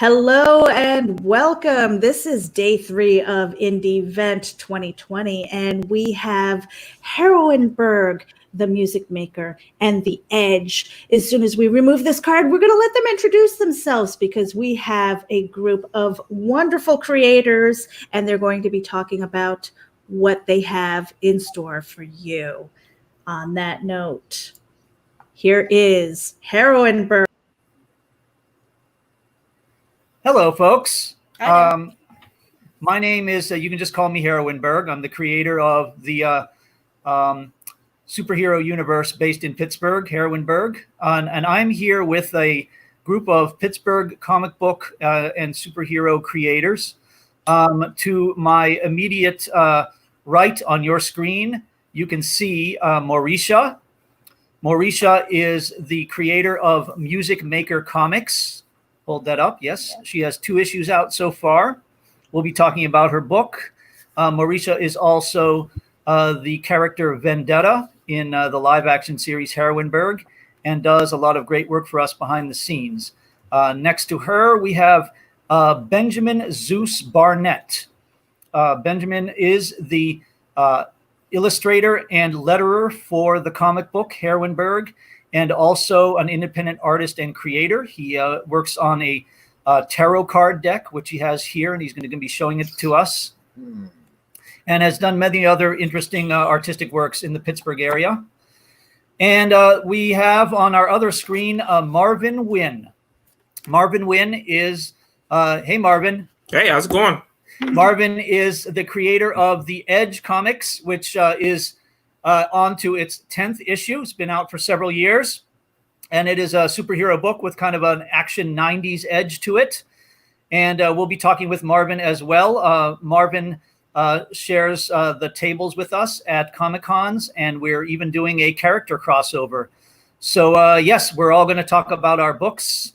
Hello and welcome. This is day 3 of Indie Vent 2020, and we have Heroineburgh, the music maker, and The Edge. As soon as we remove this card, we're going to let them introduce themselves because we have a group of wonderful creators, and they're going to be talking about what they have in store for you. On that note, here is Heroineburgh. Hello, folks. Hi. My name is, you can just call me Heroineburgh. I'm the creator of the superhero universe based in Pittsburgh, Heroineburgh. And I'm here with a group of Pittsburgh comic book and superhero creators. To my immediate right on your screen, you can see Mauricia. Mauricia is the creator of Music Maker Comix. Hold that up. Yes, she has 2 issues out so far. We'll be talking about her book. Mauricia is also the character Vendetta in the live-action series Heroineburgh and does a lot of great work for us behind the scenes. Next to her, we have Benjamin Zeus Barnet. Benjamin is the illustrator and letterer for the comic book Heroineburgh, and also an independent artist and creator. He works on a tarot card deck, which he has here, and he's going to be showing it to us. And has done many other interesting artistic works in the Pittsburgh area. And we have on our other screen Marvin Wynn. Marvin Wynn is, hey Marvin. Hey, how's it going? Marvin is the creator of The Edge Comics, which is on to its 10th issue. It's been out for several years, and it is a superhero book with kind of an action 90s edge to it. And we'll be talking with Marvin as well. Marvin shares the tables with us at Comic-Cons, and we're even doing a character crossover. So yes, we're all going to talk about our books.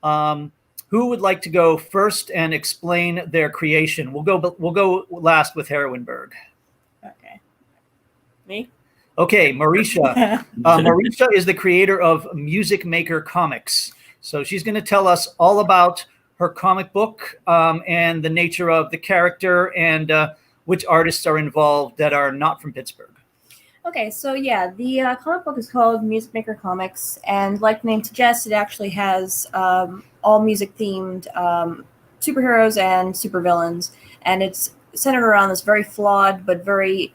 Who would like to go first and explain their creation? We'll go last with Heroineburgh. Okay. Me? Okay, Mauricia. Mauricia is the creator of Music Maker Comix. So she's going to tell us all about her comic book and the nature of the character and which artists are involved that are not from Pittsburgh. Okay, so yeah, the comic book is called Music Maker Comix, and like the name suggests, it actually has all music-themed superheroes and supervillains, and it's centered around this very flawed but very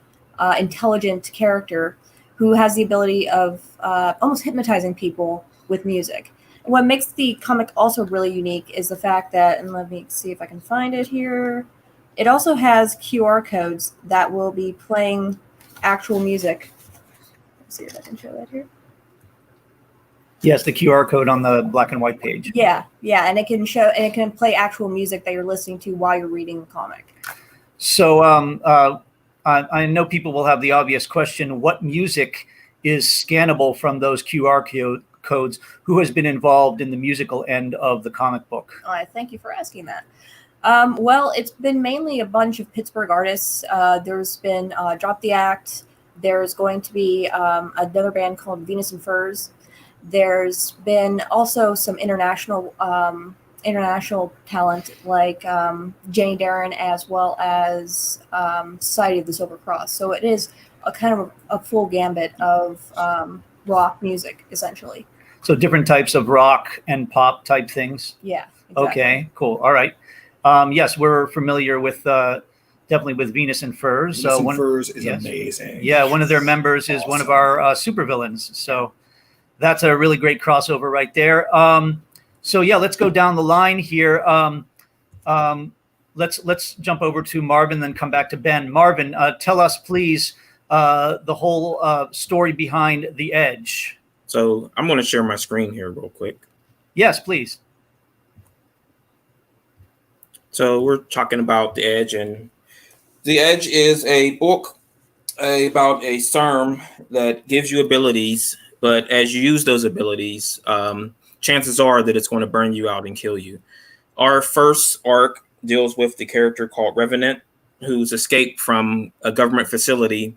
intelligent character who has the ability of almost hypnotizing people with music. What makes the comic also really unique is the fact that, and let me see if I can find it here, it also has QR codes that will be playing actual music. Let's see if I can show that here. Yes, the QR code on the black and white page. Yeah, and it can play actual music that you're listening to while you're reading the comic. So I know people will have the obvious question, what music is scannable from those QR codes? Who has been involved in the musical end of the comic book? I thank you for asking that. Well, it's been mainly a bunch of Pittsburgh artists. There's been Drop the Act. There's going to be another band called Venus and Furs. There's been also some international talent like Jenny Darren, as well as Society of the Silver Cross. So it is a kind of a full gambit of rock music, essentially. So different types of rock and pop type things? Yeah, exactly. Okay, cool. All right. Yes, we're familiar with definitely with Venus and Furs. Venus and Furs is amazing. Yeah, one of their members is one of our supervillains. So that's a really great crossover right there. So yeah, let's go down the line here. Let's jump over to Marvin, then come back to Ben. Marvin, tell us please the whole story behind The Edge. So I'm going to share my screen here real quick. Yes, please. So we're talking about The Edge, and The Edge is a book about a serum that gives you abilities, but as you use those abilities, chances are that it's going to burn you out and kill you. Our first arc deals with the character called Revenant, who's escaped from a government facility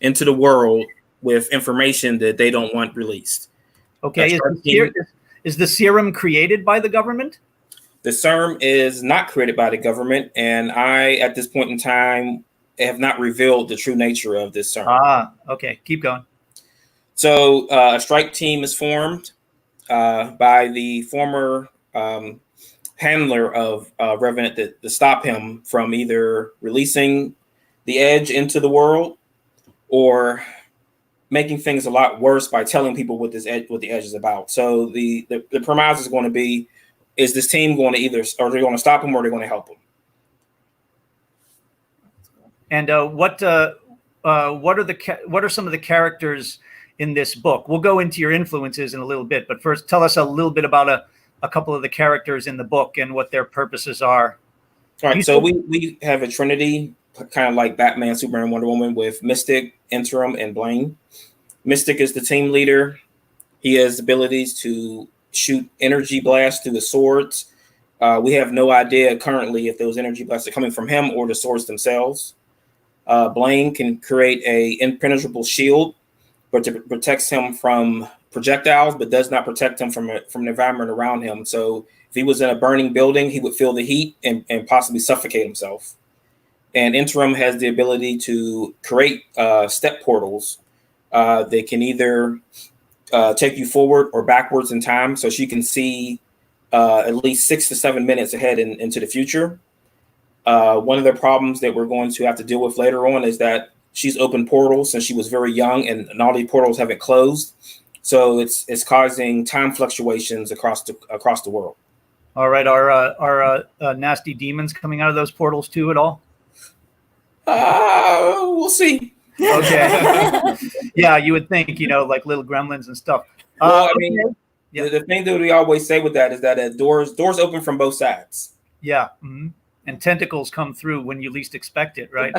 into the world with information that they don't want released. Okay, is the serum created by the government? The CERM is not created by the government, and I, at this point in time, have not revealed the true nature of this CERM. Ah, okay. Keep going. So a strike team is formed by the former handler of Revenant to stop him from either releasing the Edge into the world or making things a lot worse by telling people what the Edge is about. So the premise is going to be, is this team going to are they going to stop him or are they going to help him? And what are some of the characters in this book? We'll go into your influences in a little bit, but first tell us a little bit about a couple of the characters in the book and what their purposes are. All right, so we have a trinity, kind of like Batman, Superman, Wonder Woman, with Mystic, Interim, and Blaine. Mystic is the team leader. He has abilities to shoot energy blasts through the swords. We have no idea currently if those energy blasts are coming from him or the swords themselves. Blaine can create a impenetrable shield, but it protects him from projectiles, but does not protect him from the environment around him. So if he was in a burning building, he would feel the heat and possibly suffocate himself. And Interim has the ability to create step portals. They can either take you forward or backwards in time, so she can see at least 6 to 7 minutes ahead into the future. One of the problems that we're going to have to deal with later on is that she's opened portals since she was very young, and all these portals haven't closed. So it's causing time fluctuations across the world. All right, are nasty demons coming out of those portals too at all? We'll see. Okay. Yeah, you would think, like little gremlins and stuff. Well, I mean, yeah. The thing that we always say with that is that doors open from both sides. Yeah. Mm-hmm. And tentacles come through when you least expect it, right?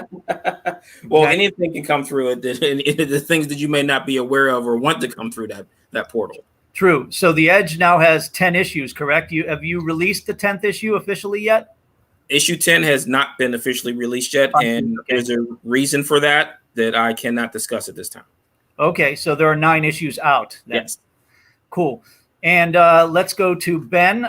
Well, anything can come through it. The things that you may not be aware of or want to come through that portal. True. So the Edge now has 10 issues, correct? Have you released the 10th issue officially yet? Issue 10 has not been officially released yet, and there's a reason for that I cannot discuss at this time. Okay, so there are 9 issues out then. Yes. Cool. And let's go to Ben.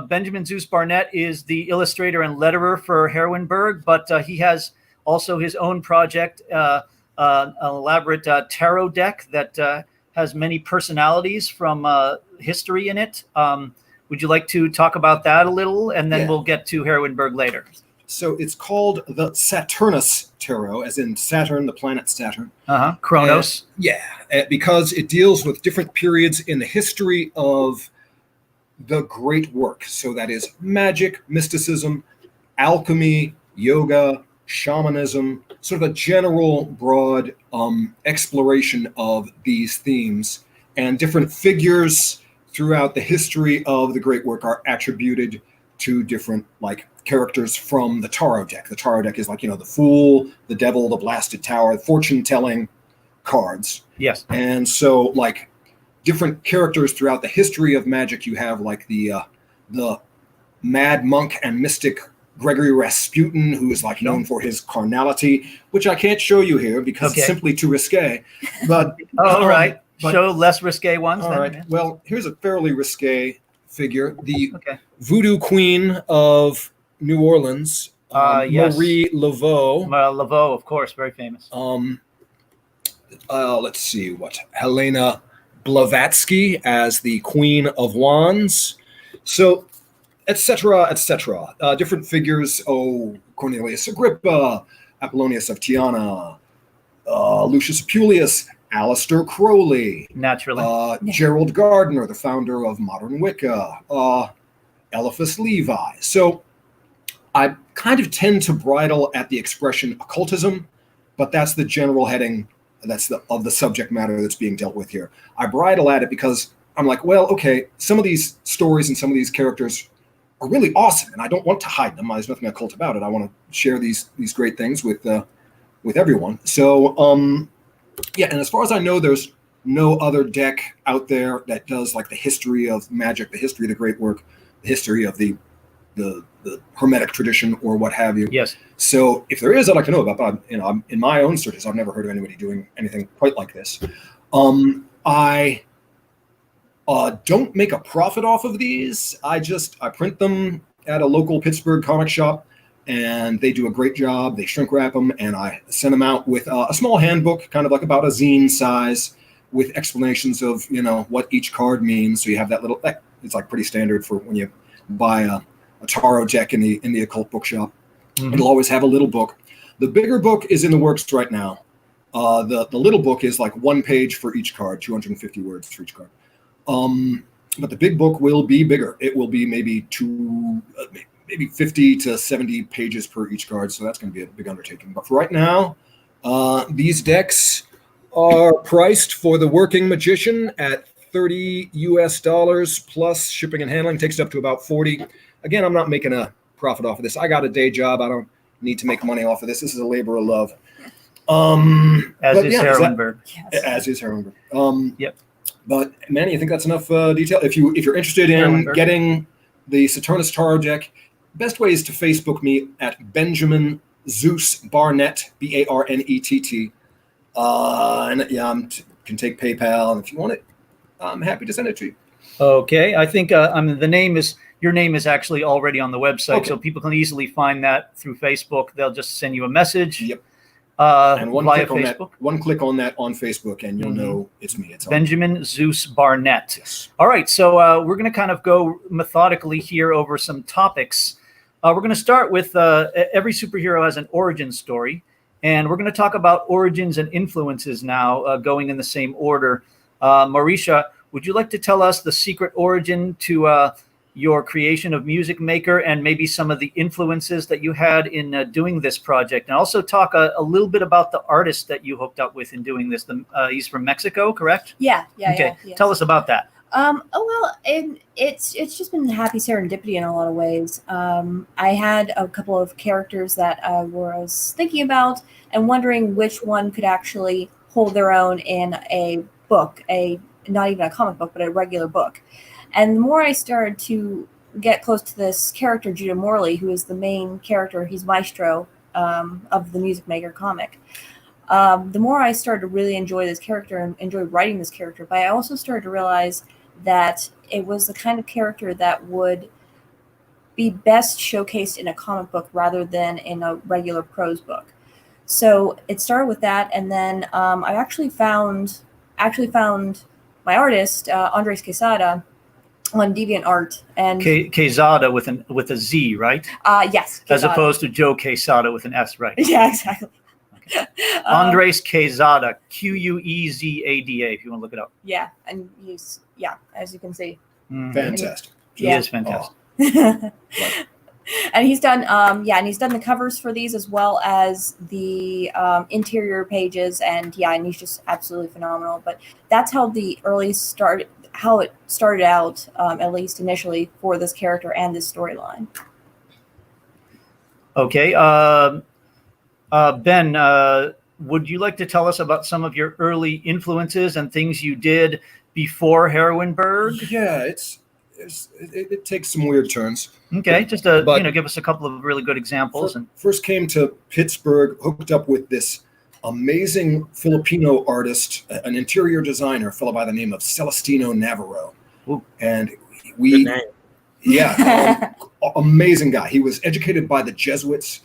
Benjamin Zeus Barnet is the illustrator and letterer for Heroineburgh, but he has also his own project, an elaborate tarot deck that has many personalities from history in it. Would you like to talk about that a little? And then we'll get to Heroineburgh later. So it's called the Saturnus Tarot, as in Saturn, the planet Saturn. Kronos. Because it deals with different periods in the history of the great work. So that is magic, mysticism, alchemy, yoga, shamanism, sort of a general broad exploration of these themes. And different figures throughout the history of the great work are attributed to different characters from the tarot deck. The tarot deck is the Fool, the Devil, the Blasted Tower, fortune-telling cards. Yes. And so different characters throughout the history of magic. You have the mad monk and mystic Gregory Rasputin, who is known for his carnality, which I can't show you here because it's simply too risque. But all right, show less risque ones. All right. Well, here's a fairly risque figure: the Voodoo Queen of New Orleans, Maurice Laveau. Malveaux, of course, very famous. Let's see Helena Blavatsky as the Queen of Wands. So, etc., etc. Different figures. Cornelius Agrippa, Apollonius of Tyana, Lucius Apuleius, Aleister Crowley. Naturally. Gerald Gardner, the founder of modern Wicca. Eliphas Levi. So I kind of tend to bridle at the expression occultism, but that's the general heading. That's of the subject matter that's being dealt with here. I bridle at it because I'm some of these stories and some of these characters are really awesome, and I don't want to hide them. There's nothing occult about it. I want to share these great things with everyone. So, and as far as I know, there's no other deck out there that does the history of magic, the history of the great work, the history of the Hermetic tradition or what have you. Yes. So if there is, I'd like to know about. But in my own searches, I've never heard of anybody doing anything quite like this. I Don't make a profit off of these. I print them at a local Pittsburgh comic shop, and they do a great job. They shrink wrap them, and I send them out with a small handbook, kind of like about a zine size, with explanations of what each card means. So you have that little. It's like pretty standard for when you buy a tarot deck in the occult bookshop. Mm-hmm. It'll always have a little book. The bigger book is in the works right now. The little book is like 1 page for each card, 250 words for each card. But the big book will be bigger. It will be maybe 50 to 70 pages per each card. So that's going to be a big undertaking. But for right now, these decks are priced for the working magician at $30 US plus shipping and handling. Takes it up to about 40. Again, I'm not making a profit off of this. I got a day job. I don't need to make money off of this. This is a labor of love. As is Heroineburgh. As is Heroineburgh. Yep. But Manny, I think that's enough detail. If you're interested in getting the Saturnus Tarot deck, best way is to Facebook me at Benjamin Zeus Barnet, Barnett. And yeah, can take PayPal, and if you want it, I'm happy to send it to you. Okay, I think your name is actually already on the website, so people can easily find that through Facebook. They'll just send you a message. Yep. And via Facebook. One click on that on Facebook, and you'll know it's me. It's Benjamin Zeus Barnet. Yes. All right, so we're going to kind of go methodically here over some topics. We're going to start with every superhero has an origin story, and we're going to talk about origins and influences now, going in the same order. Mauricia, would you like to tell us the secret origin to your creation of Music Maker, and maybe some of the influences that you had in doing this project, and also talk a little bit about the artist that you hooked up with in doing this? He's from Mexico, correct? Yeah. Okay, Yes. Tell us about that. It's just been happy serendipity in a lot of ways. I had a couple of characters that I was thinking about and wondering which one could actually hold their own in a book, not even a comic book, but a regular book. And the more I started to get close to this character, Judah Morley, who is the main character, he's Maestro of the Music Maker comic, the more I started to really enjoy this character and enjoy writing this character. But I also started to realize that it was the kind of character that would be best showcased in a comic book rather than in a regular prose book. So it started with that, and then I actually found my artist, Andres Quesada, on DeviantArt, and Quesada with a Z, right? Yes, As Quesada. Opposed to Joe Quesada with an S, right? Yeah, exactly. Okay. Andres Quesada, Quezada, if you want to look it up. Yeah, and he's as you can see, Fantastic. He is fantastic. And he's done he's done the covers for these as well as the interior pages, and he's just absolutely phenomenal. But that's how it started out, at least initially, for this character and this storyline. Okay, Ben, would you like to tell us about some of your early influences and things you did before Heroineburgh? Yeah, it takes some weird turns. Okay, just give us a couple of really good examples. First came to Pittsburgh, hooked up with this amazing Filipino artist, an interior designer, a fellow by the name of Celestino Navarro. Ooh. And amazing guy. He was educated by the Jesuits,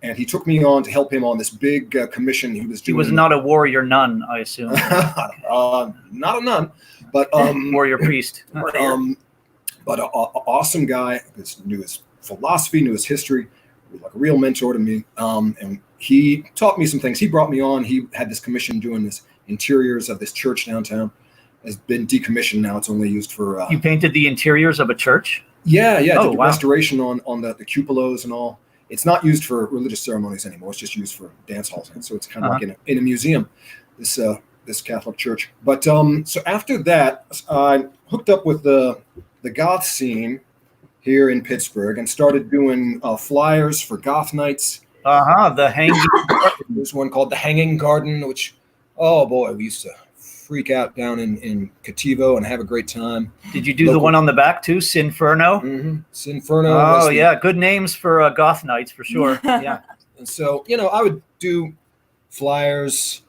and he took me on to help him on this big commission he was doing. He was not a warrior nun, I assume. Not a nun, but warrior priest. But an awesome guy. Knew his philosophy, knew his history. He was like a real mentor to me. And he taught me some things. He brought me on. He had this commission doing this interiors of this church downtown. Has been decommissioned now. It's only used for. You painted the interiors of a church? Yeah. Oh, did wow. Restoration on the cupolas and all. It's not used for religious ceremonies anymore. It's just used for dance halls. And so it's kind of like in a museum. This Catholic church. But so after that, I hooked up with the goth scene here in Pittsburgh and started doing flyers for goth nights. The hanging. There's one called the Hanging Garden, which, oh boy, we used to freak out down in Cativo and have a great time. Did you do the one on the back too, Sinferno? Mm-hmm. Sinferno. Oh yeah, good names for goth nights for sure. Yeah. And so I would do flyers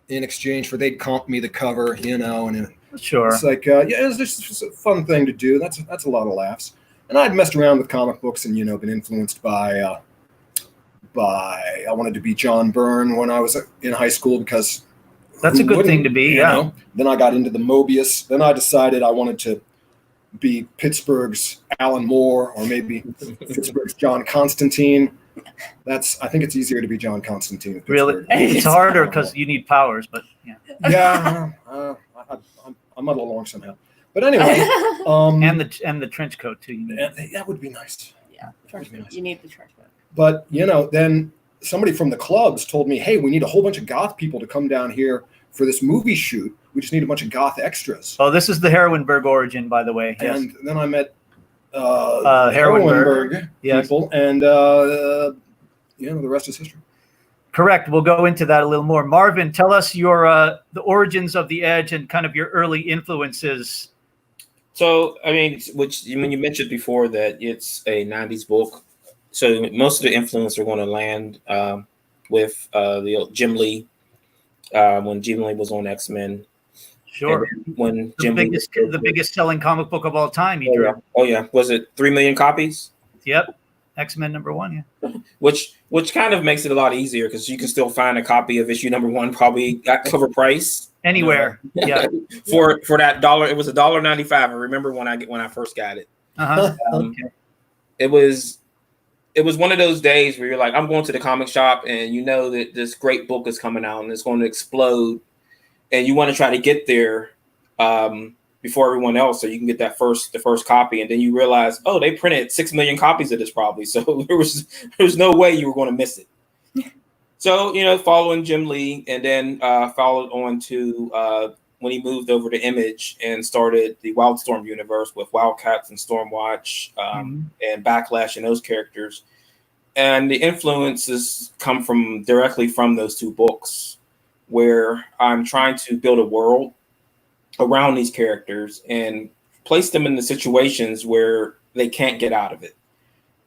in exchange for they'd comp me the cover, and Sure. It's like, it's just a fun thing to do. That's a lot of laughs. And I'd messed around with comic books and, been influenced by I wanted to be John Byrne when I was in high school because that's a good thing to be, yeah. Then I got into the Mobius. Then I decided I wanted to be Pittsburgh's Alan Moore or maybe Pittsburgh's John Constantine. I think it's easier to be John Constantine. Really? It's harder because you need powers, but yeah. Yeah, I muddle along somehow. But anyway, and the trench coat too. That would be nice. Yeah, trench coat. You need the trench coat. But then somebody from the clubs told me, "Hey, we need a whole bunch of goth people to come down here for this movie shoot. We just need a bunch of goth extras." Oh, this is the Heroineburgh origin, by the way. Yes. And then I met Heroineburgh people, and the rest is history. Correct. We'll go into that a little more. Marvin, tell us your the origins of the Edge and kind of your early influences. So, I mean, when you mentioned before that it's a 90s book, so most of the influence are going to land with the Jim Lee when Jim Lee was on X-Men. Sure. When the biggest selling comic book of all time. Oh yeah. Was it 3 million copies? Yep. X-Men #1, yeah. Which kind of makes it a lot easier because you can still find a copy of issue #1 probably at cover price anywhere. Yeah. for that $1, it was $1.95. I remember when I first got it. Okay. It was one of those days where you're like, I'm going to the comic shop and you know that this great book is coming out and it's going to explode, and you want to try to get there before everyone else so you can get the first copy, and then you realize, oh, they printed 6 million copies of this probably, so there was no way you were going to miss it. So following Jim Lee, and then followed on to when he moved over to Image and started the Wildstorm universe with Wildcats and Stormwatch and Backlash and those characters. And the influences come directly from those two books, where I'm trying to build a world around these characters and place them in the situations where they can't get out of it.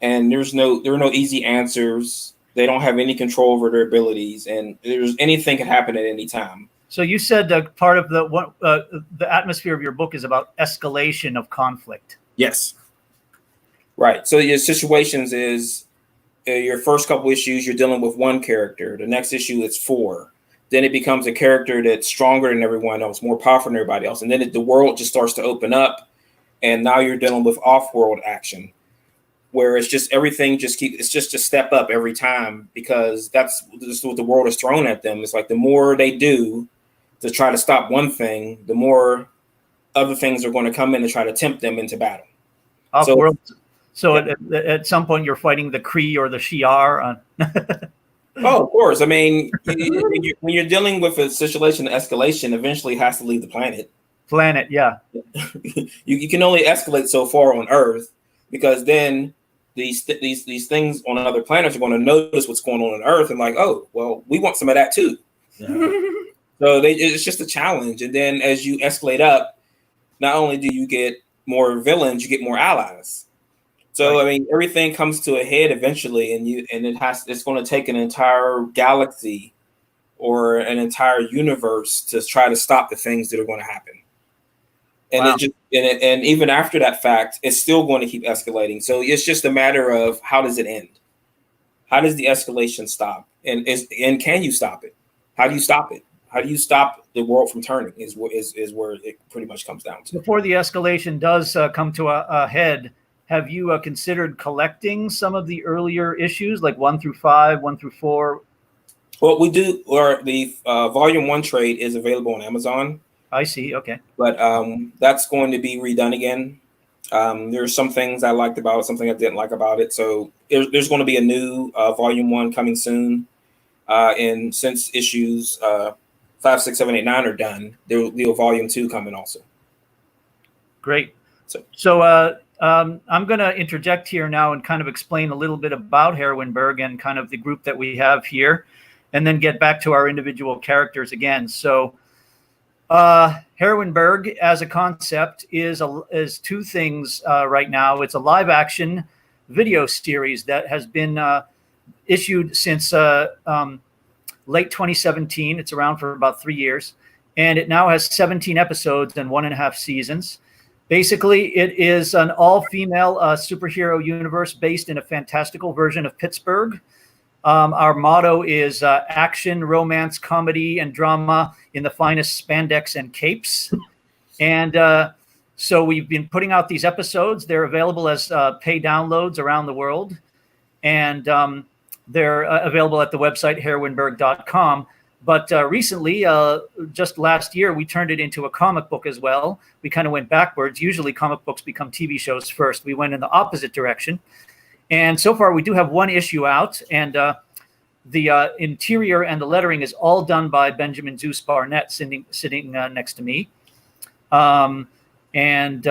And there are no easy answers. They don't have any control over their abilities, and anything can happen at any time. So you said part of the atmosphere of your book is about escalation of conflict. Yes. Right. So your situations is your first couple issues, you're dealing with one character. The next issue, it's 4. Then it becomes a character that's stronger than everyone else, more powerful than everybody else. And then the world just starts to open up. And now you're dealing with off-world action, where it's just everything it's just a step up every time, because that's just what the world is thrown at them. It's like the more they do to try to stop one thing, the more other things are going to come in and try to tempt them into battle. Off-world. So at some point you're fighting the Kree or the Shi'ar. Oh, of course. I mean, when you're dealing with a situation, escalation eventually has to leave the planet. Yeah. You can only escalate so far on Earth, because then these things on other planets are going to notice what's going on Earth and like, oh, well, we want some of that too. Yeah. So it's just a challenge. And then as you escalate up, not only do you get more villains, you get more allies. So, right. I mean, everything comes to a head eventually, and it's going to take an entire galaxy or an entire universe to try to stop the things that are going to happen. And wow. And even after that fact, it's still going to keep escalating. So it's just a matter of, how does it end? How does the escalation stop? And can you stop it? How do you stop it? How do you stop the world from turning is where it pretty much comes down to. Before the escalation does come to a head, have you considered collecting some of the earlier issues, like 1 through 5, 1 through 4? Well, we do, or the Volume 1 trade is available on Amazon. I see. Okay. But that's going to be redone again. There's some things I liked about it, something I didn't like about it. So there's going to be a new Volume 1 coming soon. And since issues 5, 6, 7, 8, 9 are done, there will be a Volume 2 coming also. Great. So I'm going to interject here now and kind of explain a little bit about Heroineburgh and kind of the group that we have here, and then get back to our individual characters again. So Heroineburgh as a concept is two things right now. It's a live action video series that has been issued since late 2017. It's around for about 3 years. and it now has 17 episodes and 1.5 seasons. Basically, it is an all-female superhero universe based in a fantastical version of Pittsburgh. Our motto is action, romance, comedy, and drama in the finest spandex and capes. And so we've been putting out these episodes. They're available as pay downloads around the world. And they're available at the website heroineburgh.com. But recently, just last year, we turned it into a comic book as well. We kind of went backwards. Usually comic books become TV shows first. We went in the opposite direction. And so far, we do have one issue out. And the interior and the lettering is all done by Benjamin Zeus Barnet, sitting next to me. Mauricia,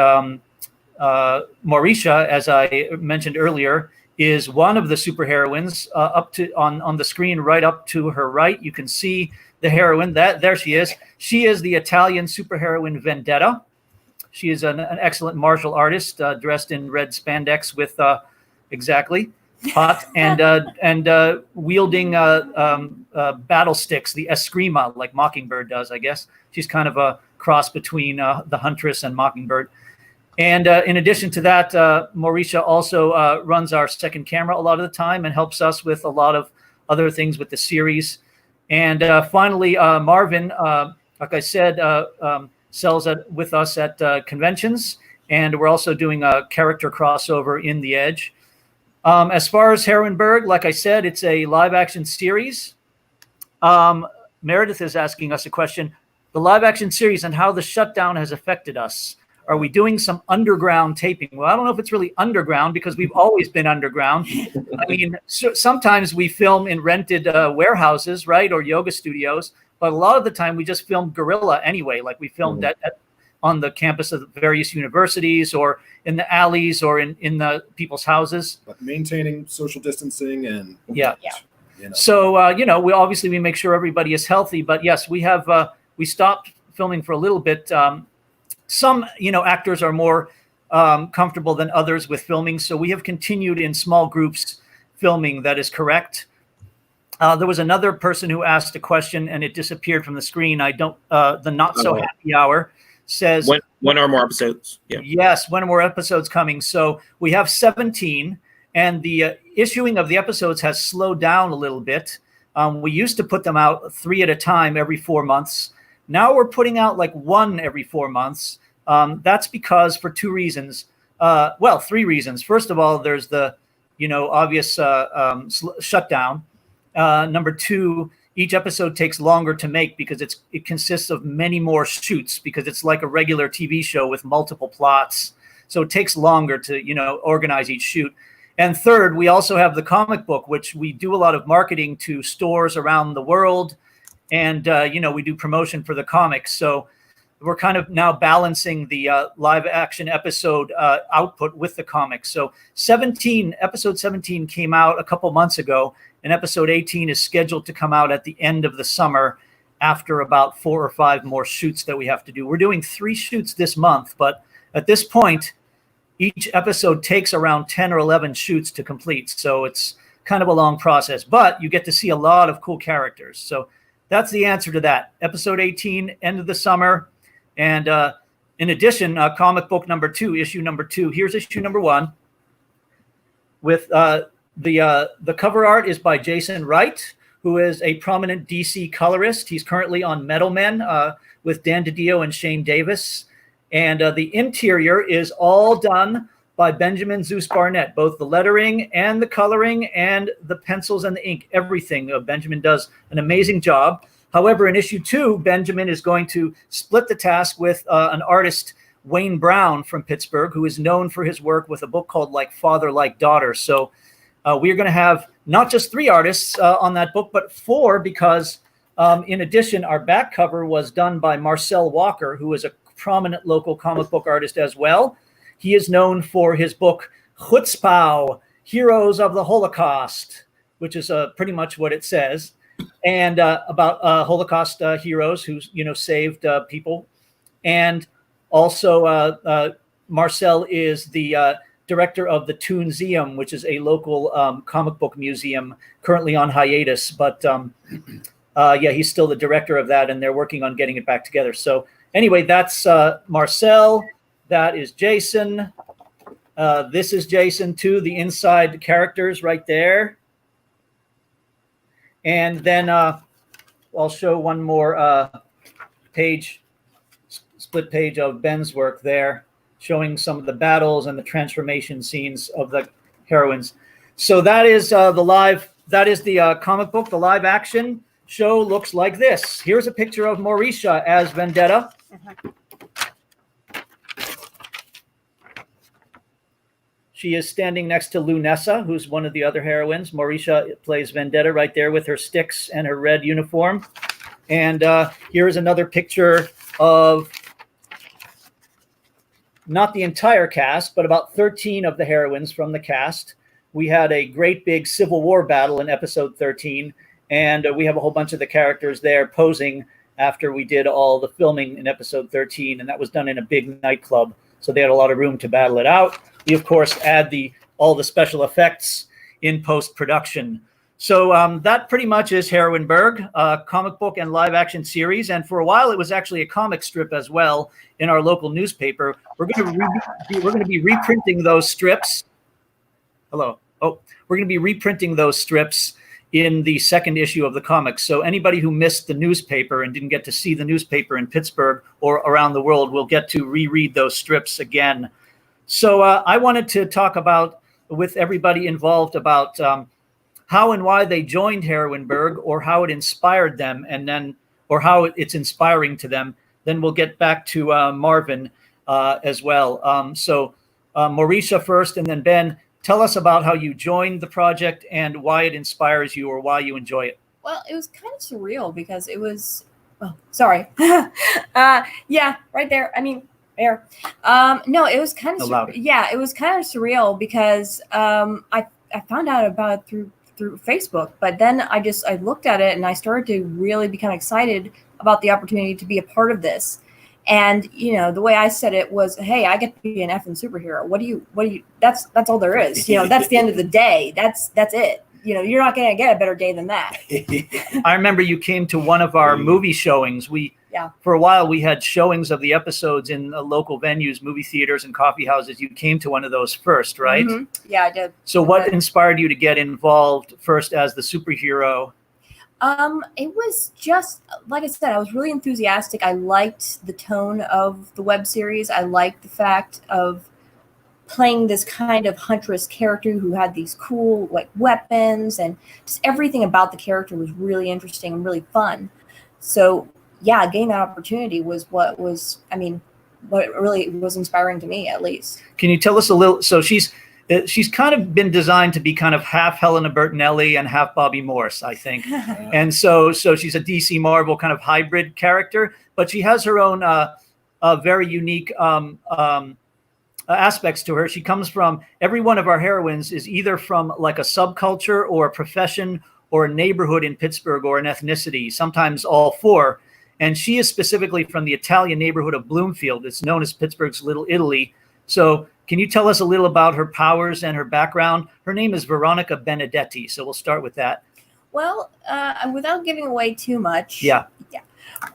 as I mentioned earlier, is one of the superheroines up to on the screen right up to her right. You can see the heroine. There she is. She is the Italian superheroine Vendetta. She is an excellent martial artist dressed in red spandex with exactly hot and wielding battle sticks, the Eskrima, like Mockingbird does, I guess. She's kind of a cross between the Huntress and Mockingbird. And in addition to that, Mauricia also runs our second camera a lot of the time and helps us with a lot of other things with the series. And finally, Marvin, like I said, sells with us at conventions. And we're also doing a character crossover in The Edge. As far as Heroineburgh, like I said, it's a live action series. Meredith is asking us a question. The live action series and how the shutdown has affected us. Are we doing some underground taping? Well, I don't know if it's really underground because we've always been underground. I mean, sometimes we film in rented warehouses, right, or yoga studios. But a lot of the time we just film guerrilla anyway. Like we filmed on the campus of various universities or in the alleys or in the people's houses. But maintaining social distancing and yeah. You know. So we obviously make sure everybody is healthy. But yes, we have we stopped filming for a little bit. Some, actors are more comfortable than others with filming. So we have continued in small groups filming. That is correct. There was another person who asked a question and it disappeared from the screen. The Not So Happy Hour says. When are more episodes? Yeah. Yes, when are more episodes coming? So we have 17 and the issuing of the episodes has slowed down a little bit. We used to put them out 3 at a time every 4 months. Now we're putting out like 1 every 4 months. That's because for 2 reasons. 3 reasons. First of all, there's the, obvious shutdown. Number 2, each episode takes longer to make because it consists of many more shoots because it's like a regular TV show with multiple plots. So it takes longer to, organize each shoot. And third, we also have the comic book, which we do a lot of marketing to stores around the world. And, we do promotion for the comics. So we're kind of now balancing the live action episode output with the comics. So episode 17 came out a couple months ago, and episode 18 is scheduled to come out at the end of the summer after about 4 or 5 more shoots that we have to do. We're doing 3 shoots this month, but at this point, each episode takes around 10 or 11 shoots to complete. So it's kind of a long process, but you get to see a lot of cool characters. So that's the answer to that. Episode 18, end of the summer. And in addition, comic book number 2, issue number 2. Here's issue number 1. With the cover art is by Jason Wright, who is a prominent DC colorist. He's currently on Metal Men with Dan DiDio and Shane Davis. And the interior is all done by Benjamin Zeus Barnet, both the lettering and the coloring and the pencils and the ink, everything. Benjamin does an amazing job. However, in issue 2, Benjamin is going to split the task with an artist, Wayne Brown from Pittsburgh, who is known for his work with a book called Like Father, Like Daughter. So we're going to have not just 3 artists on that book, but 4 because in addition, our back cover was done by Marcel Walker, who is a prominent local comic book artist as well. He is known for his book, Chutzpah, Heroes of the Holocaust, which is pretty much what it says, and about Holocaust heroes who, saved people. And also Marcel is the director of the Toonseum, which is a local comic book museum currently on hiatus. But Yeah, he's still the director of that, and they're working on getting it back together. So anyway, that's Marcel. That is Jason. This is Jason too, the inside characters right there. And then I'll show one more page, split page of Ben's work there, showing some of the battles and the transformation scenes of the heroines. So that is the comic book. The live action show looks like this. Here's a picture of Mauricia as Vendetta. She is standing next to Lunessa, who's one of the other heroines. Mauricia plays Vendetta right there with her sticks and her red uniform. And here's another picture of not the entire cast, but about 13 of the heroines from the cast. We had a great big Civil War battle in episode 13, and we have a whole bunch of the characters there posing after we did all the filming in episode 13, and that was done in a big nightclub, so they had a lot of room to battle it out. We, of course, add all the special effects in post-production. So that pretty much is Heroineburgh, a comic book and live-action series. And for a while, it was actually a comic strip as well in our local newspaper. We're going to be reprinting those strips. Hello. Oh, we're going to be reprinting those strips in the second issue of the comics. So anybody who missed the newspaper and didn't get to see the newspaper in Pittsburgh or around the world will get to reread those strips again. So I wanted to talk with everybody involved about how and why they joined Heroineburgh, or how it inspired them, or how it's inspiring to them. Then we'll get back to Marvin as well. So Mauricia first, and then Ben, tell us about how you joined the project and why it inspires you, or why you enjoy it. Well, it was kind of surreal because it was, sorry. Yeah, right there. I mean, there. No, it was kind of, it was kind of surreal because I found out about it through Facebook, but then I looked at it and I started to really become excited about the opportunity to be a part of this. And, the way I said it was, hey, I get to be an effing superhero. What do you, that's all there is. That's the end of the day. That's it. You're not going to get a better day than that. I remember you came to one of our movie showings. For a while, we had showings of the episodes in local venues, movie theaters and coffee houses. You came to one of those first, right? Mm-hmm. Yeah, I did. So what inspired you to get involved first as the superhero? It was just, like I said, I was really enthusiastic. I liked the tone of the web series. I liked the fact of playing this kind of huntress character who had these cool weapons, and just everything about the character was really interesting and really fun. So yeah, getting that opportunity was what really was inspiring to me, at least. Can you tell us a little? So she's kind of been designed to be kind of half Helena Bertinelli and half Bobby Morse, I think. And so she's a DC Marvel kind of hybrid character, but she has her own very unique aspects to her. She comes from, every one of our heroines is either from like a subculture or a profession or a neighborhood in Pittsburgh, or an ethnicity, sometimes all four. And she is specifically from the Italian neighborhood of Bloomfield. It's known as Pittsburgh's Little Italy. So can you tell us a little about her powers and her background? Her name is Veronica Benedetti, so we'll start with that. Well, without giving away too much. Yeah.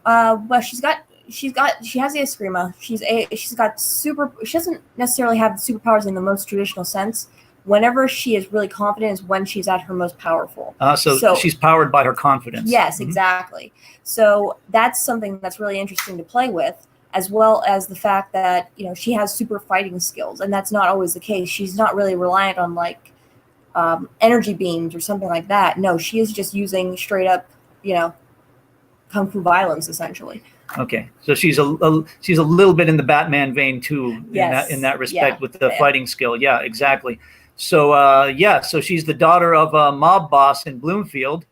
Well, she has the Eskrima. She doesn't necessarily have the superpowers in the most traditional sense. Whenever she is really confident is when she's at her most powerful. So she's powered by her confidence. Yes, Mm-hmm. Exactly. So that's something that's really interesting to play with, as well as the fact that, she has super fighting skills, and that's not always the case. She's not really reliant on energy beams or something like that. No, she is just using straight up, kung fu violence, essentially. Okay, so she's a little bit in the Batman vein too, yes. in that respect, with the fighting skill. Yeah, exactly. So so she's the daughter of a mob boss in Bloomfield,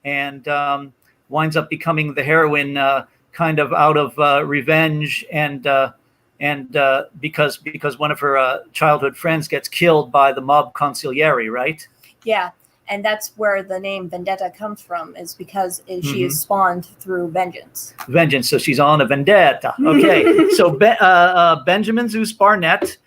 and winds up becoming the heroine kind of out of revenge, and because one of her childhood friends gets killed by the mob consigliere, right? Yeah. And that's where the name Vendetta comes from, is because she is spawned through vengeance. Vengeance. So she's on a vendetta. Okay. So Benjamin Zeus Barnet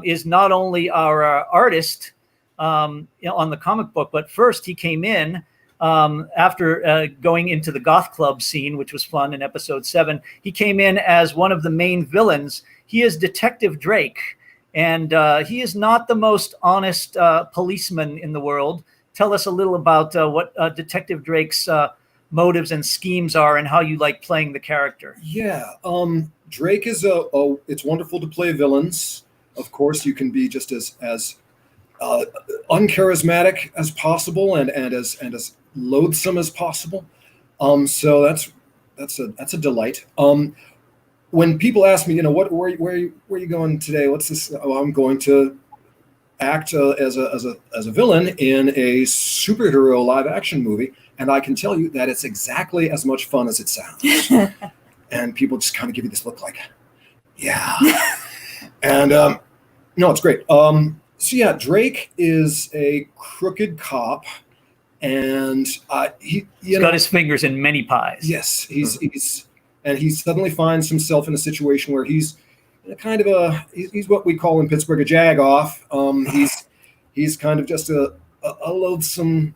is not only our artist on the comic book, but first he came in after going into the goth club scene, which was fun in episode 7, he came in as one of the main villains. He is Detective Drake, and he is not the most honest policeman in the world. Tell us a little about what Detective Drake's motives and schemes are, and how you like playing the character. Yeah, Drake is it's wonderful to play villains. Of course, you can be just as uncharismatic as possible and as loathsome as possible. So that's a delight. When people ask me, where are you going today? What's this? Oh, I'm going to act as a villain in a superhero live action movie, and I can tell you that it's exactly as much fun as it sounds. And people just kind of give you this look like, yeah. And no, it's great. So yeah, Drake is a crooked cop, and he's got his fingers in many pies. Yes, he suddenly finds himself in a situation where he's kind of he's what we call in Pittsburgh a jag-off. He's kind of just a loathsome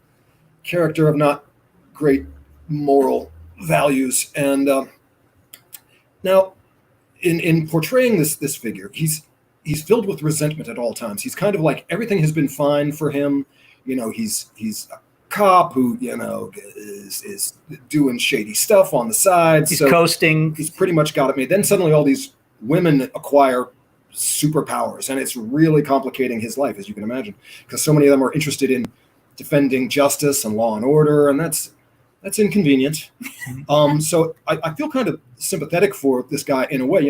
character of not great moral values. And now, in portraying this figure, he's filled with resentment at all times. He's kind of like everything has been fine for him. He's a cop who is doing shady stuff on the side. He's coasting. He's pretty much got it made. Then suddenly all these women acquire superpowers, and it's really complicating his life, as you can imagine, because so many of them are interested in defending justice and law and order, and that's inconvenient. So I feel kind of sympathetic for this guy in a way.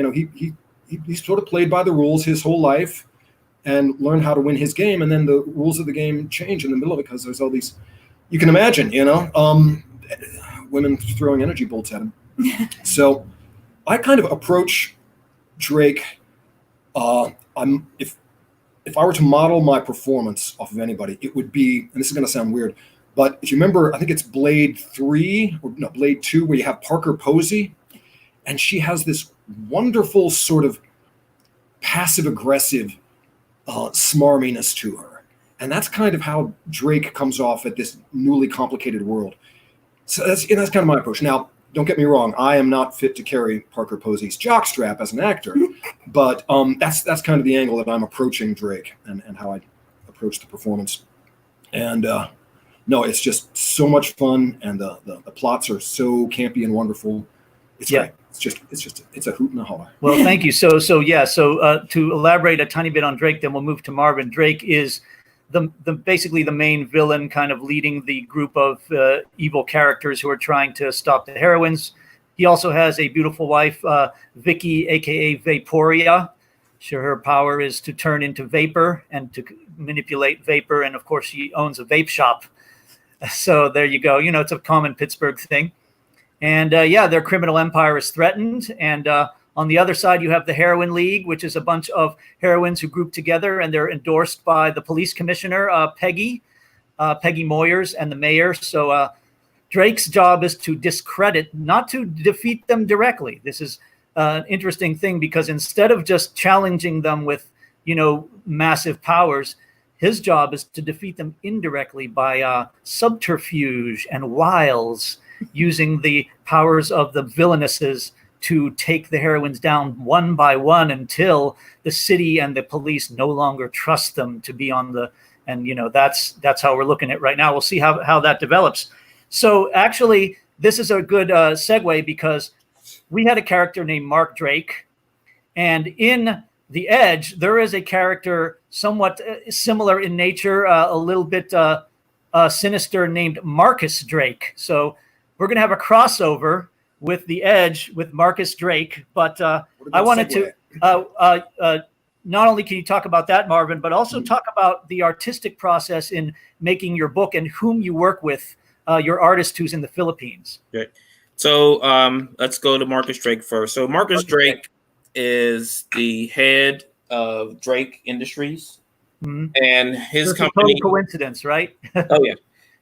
He sort of played by the rules his whole life and learned how to win his game, and then the rules of the game change in the middle of it because there's all these, you can imagine, women throwing energy bolts at him. So I kind of approach Drake. If I were to model my performance off of anybody, it would be, and this is going to sound weird, but if you remember, I think it's Blade 2, where you have Parker Posey, and she has this wonderful sort of passive-aggressive smarminess to her. And that's kind of how Drake comes off at this newly complicated world. So that's kind of my approach. Now, don't get me wrong, I am not fit to carry Parker Posey's jockstrap as an actor, but that's kind of the angle that I'm approaching Drake and how I approach the performance. And no, it's just so much fun, and the plots are so campy and wonderful. It's great. It's a hoot and a holler. Well, thank you. So to elaborate a tiny bit on Drake, then we'll move to Marvin. Drake is basically the main villain, kind of leading the group of evil characters who are trying to stop the heroines. He also has a beautiful wife, Vicky, aka Vaporia. Her power is to turn into vapor and to manipulate vapor, and of course, she owns a vape shop. So there you go. It's a common Pittsburgh thing. And their criminal empire is threatened. And on the other side, you have the Heroine League, which is a bunch of heroines who group together, and they're endorsed by the police commissioner, Peggy Moyers, and the mayor. So Drake's job is to discredit, not to defeat them directly. This is an interesting thing, because instead of just challenging them with, massive powers, his job is to defeat them indirectly by subterfuge and wiles, using the powers of the villainesses to take the heroines down one by one until the city and the police no longer trust them to be on the, and that's how we're looking at it right now. We'll see how that develops. So actually, this is a good segue, because we had a character named Mark Drake, and in The Edge, there is a character somewhat similar in nature, a little bit sinister, named Marcus Drake. So we're going to have a crossover with The Edge with Marcus Drake, but I wanted to not only can you talk about that, Marvin, but also talk about the artistic process in making your book and whom you work with, your artist who's in the Philippines. Great. So let's go to Marcus Drake first. So Marcus Drake is the head of Drake Industries, and his company. Total coincidence, right? Oh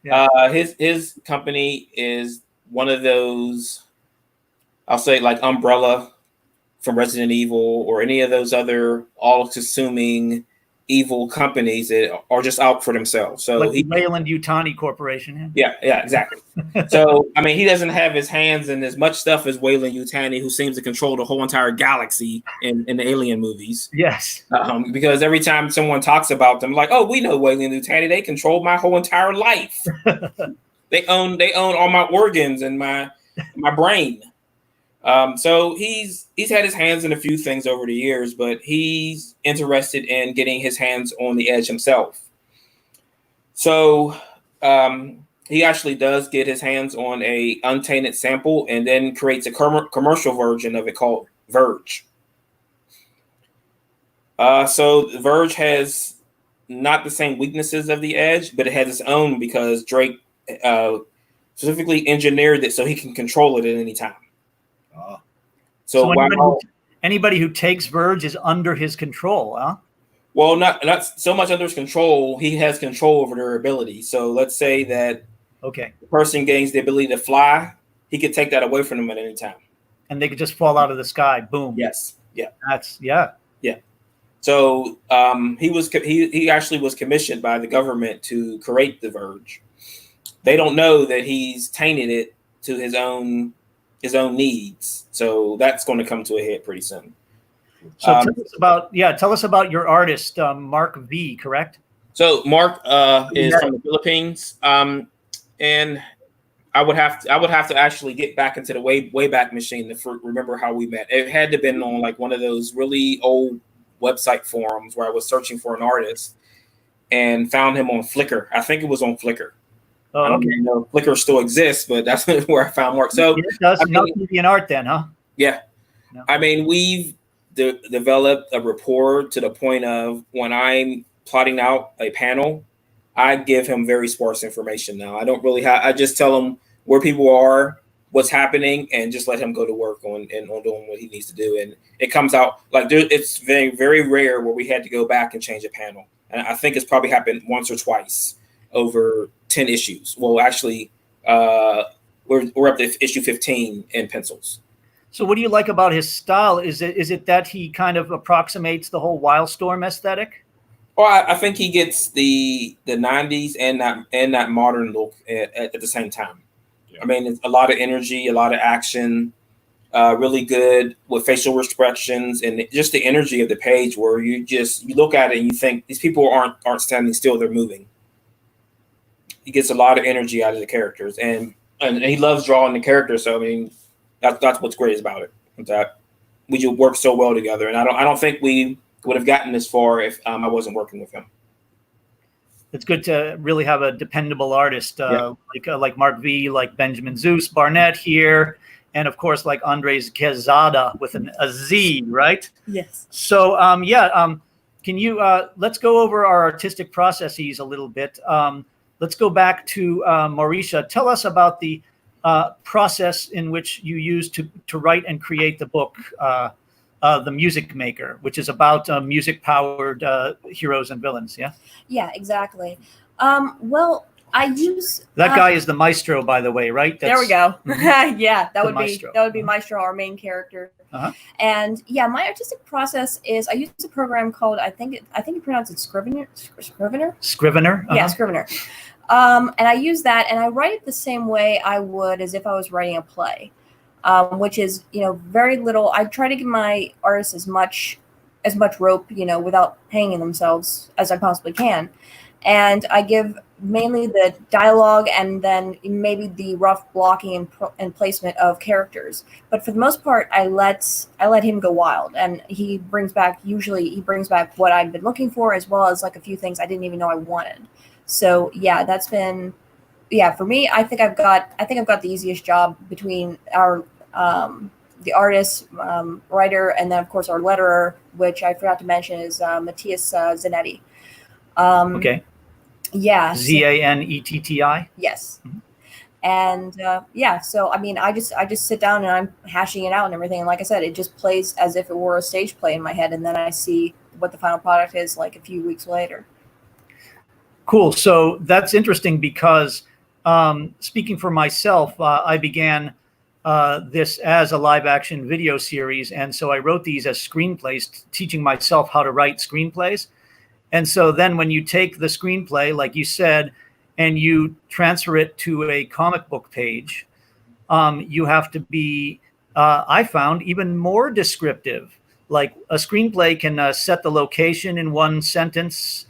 yeah. His company is one of those, I'll say, like Umbrella from Resident Evil, or any of those other all-consuming evil companies that are just out for themselves. So like the Weyland-Yutani Corporation. Yeah, exactly. So, I mean, he doesn't have his hands in as much stuff as Weyland-Yutani, who seems to control the whole entire galaxy in the Alien movies. Yes. Because every time someone talks about them, like, oh, we know Weyland-Yutani, they control my whole entire life. They own all my organs and my brain. So he's had his hands in a few things over the years, but he's interested in getting his hands on the Edge himself. So he actually does get his hands on a untainted sample and then creates a commercial version of it called Verge. So the Verge has not the same weaknesses of the Edge, but it has its own because Drake specifically engineered it so he can control it at any time. So anybody who takes Verge is under his control, huh? Well, not so much under his control. He has control over their ability. So let's say that the person gains the ability to fly, he could take that away from them at any time. And they could just fall out of the sky. Boom. Yes. Yeah. Yeah. So he actually was commissioned by the government to create the Verge. They don't know that he's tainted it to his own needs. So that's going to come to a head pretty soon. So tell us about your artist, Mark V, correct? So Mark is from the Philippines. And I would have to actually get back into the way back machine to remember how we met. It had to have been on like one of those really old website forums where I was searching for an artist and found him on Flickr. I think it was on Flickr. I don't even know if Flickr still exists, but that's where I found Mark. So it does not be an art then, huh? Yeah. No. I mean, we've developed a rapport to the point of when I'm plotting out a panel, I give him very sparse information now. I don't really I just tell him where people are, what's happening, and just let him go to work on doing what he needs to do. And it comes out like it's very, very rare where we had to go back and change a panel. And I think it's probably happened once or twice over 10 issues. Well, actually, we're up to issue 15 in pencils. So what do you like about his style? Is it that he kind of approximates the whole Wildstorm aesthetic? Well, I think he gets the 90s and that modern look at the same time. Yeah. I mean, it's a lot of energy, a lot of action, really good with facial expressions and just the energy of the page where you look at it and you think these people aren't standing still, they're moving. He gets a lot of energy out of the characters and he loves drawing the characters. So, I mean, that's what's great about it. That we just work so well together. And I don't think we would have gotten this far if I wasn't working with him. It's good to really have a dependable artist like Mark V, like Benjamin Zeus, Barnet here, and of course like Andres Quezada with a Z, right? Yes. So can you let's go over our artistic processes a little bit. Let's go back to Mauricia. Tell us about the process in which you use to write and create the book, The Music Maker, which is about music-powered heroes and villains. Yeah. Yeah, exactly. Well, I use that guy is the maestro, by the way, right? There we go. Mm-hmm. Yeah, that would be Maestro, our main character. Uh-huh. And yeah, my artistic process is I use a program called I think you pronounce it Scrivener. Scrivener. Uh-huh. Yeah, Scrivener. And I use that, and I write it the same way I would as if I was writing a play, which is very little. I try to give my artists as much rope, without hanging themselves as I possibly can, and I give mainly the dialogue and then maybe the rough blocking and placement of characters. But for the most part, I let him go wild, and he brings back what I've been looking for, as well as like a few things I didn't even know I wanted. So yeah, that's been for me. I think I've got the easiest job between our the artist, writer, and then of course our letterer, which I forgot to mention is Mauricia Zanetti. Okay. Yeah. Zanetti. Yes. Mm-hmm. And so I mean, I just sit down and I'm hashing it out and everything. And like I said, it just plays as if it were a stage play in my head, and then I see what the final product is like a few weeks later. Cool. So that's interesting because speaking for myself, I began this as a live action video series. And so I wrote these as screenplays, teaching myself how to write screenplays. And so then when you take the screenplay, like you said, and you transfer it to a comic book page, you have to be, I found, even more descriptive. Like a screenplay can set the location in one sentence,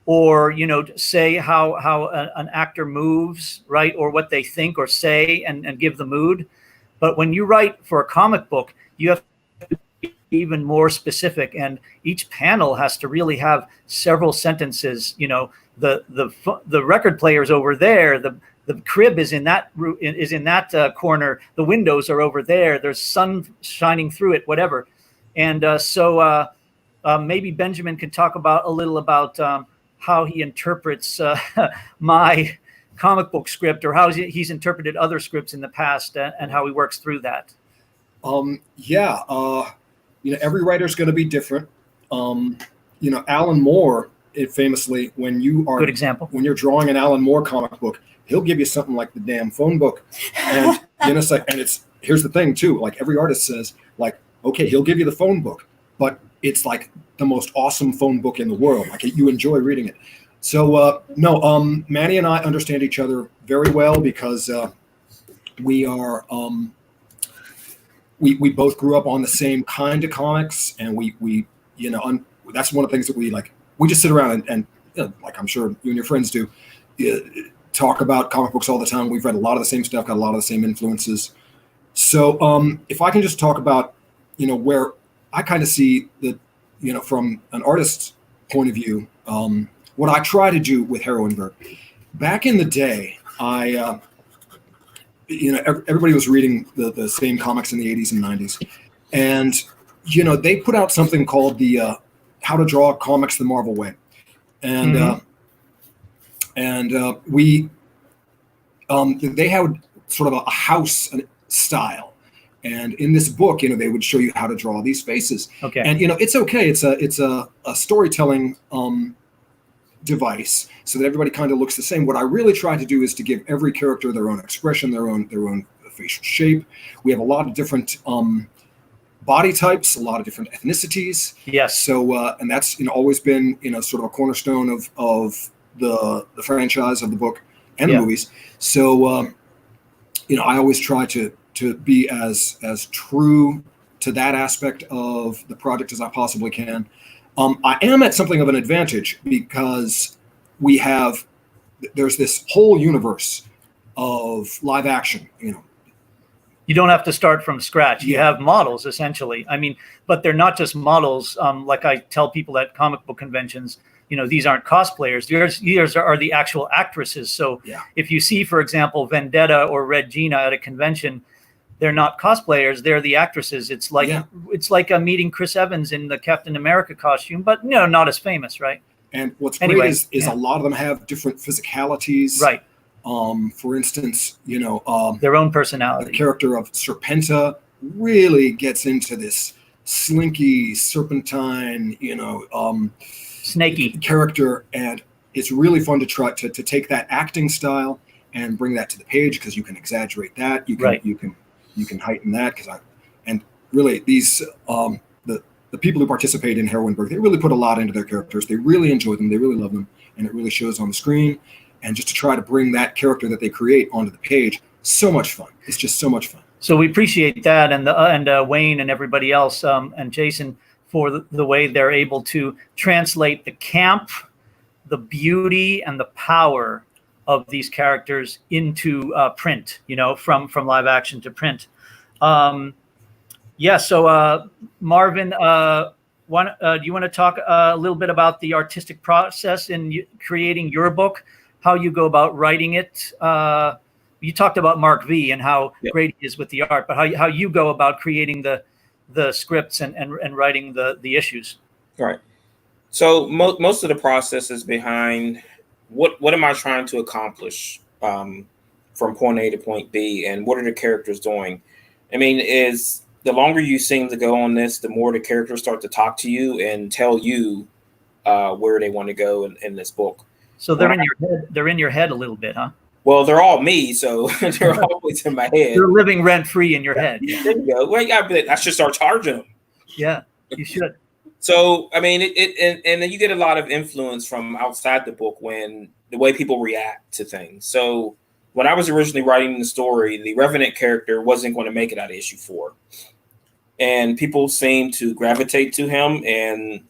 or say how an actor moves, right, or what they think or say, and give the mood. But when you write for a comic book, you have to be even more specific, and each panel has to really have several sentences. The record player's over there, the crib is in that corner, the windows are over there, there's sun shining through it, whatever. And so maybe Benjamin could talk a little about how he interprets my comic book script, or how he's interpreted other scripts in the past, and how he works through that. Every writer's going to be different. Alan Moore, famously, when good example, when you're drawing an Alan Moore comic book, he'll give you something like the damn phone book, and here's the thing too. Like every artist says, like, okay, he'll give you the phone book, but it's like the most awesome phone book in the world. Like you enjoy reading it. So Manny and I understand each other very well because we are we both grew up on the same kind of comics, and we that's one of the things that we like. We just sit around and like I'm sure you and your friends do, talk about comic books all the time. We've read a lot of the same stuff, got a lot of the same influences. So if I can just talk about where I kind of see the from an artist's point of view, what I try to do with Heroineburgh. Back in the day, everybody was reading the same comics in the 80s and 90s. And, they put out something called the How to Draw Comics the Marvel Way. And they had sort of a house style. And in this book, they would show you how to draw these faces. Okay. And, it's okay. It's a storytelling device so that everybody kind of looks the same. What I really try to do is to give every character their own expression, their own facial shape. We have a lot of different body types, a lot of different ethnicities. Yes. So and that's always been sort of a cornerstone of the franchise, of the book and the movies. So I always try to be as true to that aspect of the project as I possibly can. I am at something of an advantage because there's this whole universe of live action. You don't have to start from scratch. You have models, essentially. I mean, but they're not just models. Like I tell people at comic book conventions, these aren't cosplayers. These are the actual actresses. So if you see, for example, Vendetta or Red Gina at a convention, they're not cosplayers. They're the actresses. It's like meeting Chris Evans in the Captain America costume, but not as famous, right? And what's great is a lot of them have different physicalities. Right. For instance, their own personality. The character of Serpenta really gets into this slinky, serpentine, snaky character, and it's really fun to try to take that acting style and bring that to the page, because you can exaggerate that. You can heighten that, and really these the people who participate in Heroineburgh, they really put a lot into their characters. They really enjoy them. They really love them, and it really shows on the screen. And just to try to bring that character that they create onto the page, so much fun. It's just so much fun. So we appreciate that, and Wayne and everybody else, and Jason, for the way they're able to translate the camp, the beauty, and the power of these characters into print, from live action to print. So Marvin, do you want to talk a little bit about the artistic process in creating your book, how you go about writing it? You talked about Mark V and how great he is with the art, but how you go about creating the scripts and writing the issues. Right. So most of the process is behind what am I trying to accomplish from point A to point B, and what are the characters doing? I mean, is the longer you seem to go on this, the more the characters start to talk to you and tell you where they want to go in this book. So they're in your head. They're in your head a little bit, huh? Well, they're all me, so they're always in my head. They're living rent free in your head. There you go. Well, I should start charging them. Yeah, you should. So, I mean, and then you get a lot of influence from outside the book when the way people react to things. So, when I was originally writing the story, the Revenant character wasn't going to make it out of issue 4. And people seem to gravitate to him and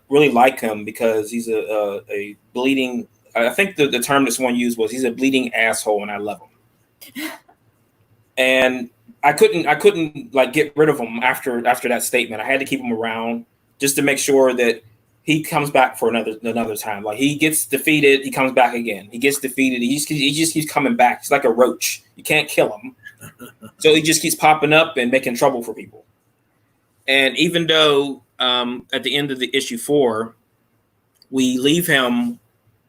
really like him because he's a bleeding. I think the term that someone used was he's a bleeding asshole, and I love him. And I couldn't like get rid of him after that statement. I had to keep him around just to make sure that he comes back for another time. Like he gets defeated, he comes back again. He gets defeated, he just keeps coming back. He's like a roach. You can't kill him. So he just keeps popping up and making trouble for people. And even though at the end of the issue 4, we leave him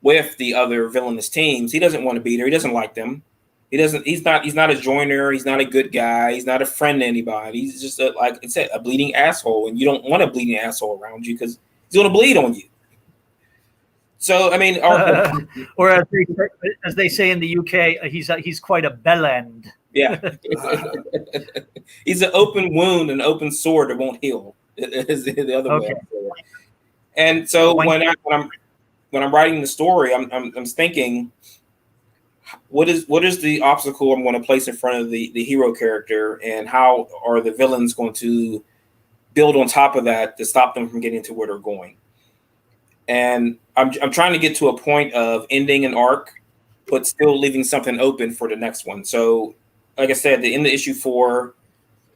with the other villainous teams, he doesn't want to be there. He doesn't like them. He's not a joiner. He's not a good guy. He's not a friend to anybody. He's just like I said, a bleeding asshole. And you don't want a bleeding asshole around you because he's going to bleed on you. So, I mean, or as they say in the UK, he's quite a bellend. Yeah. He's an open wound, an open sword that won't heal. Is the other way. And so when I'm writing the story, I'm thinking, what is the obstacle I'm going to place in front of the hero character, and how are the villains going to build on top of that to stop them from getting to where they're going? And I'm trying to get to a point of ending an arc, but still leaving something open for the next one. So, like I said, the end of issue 4,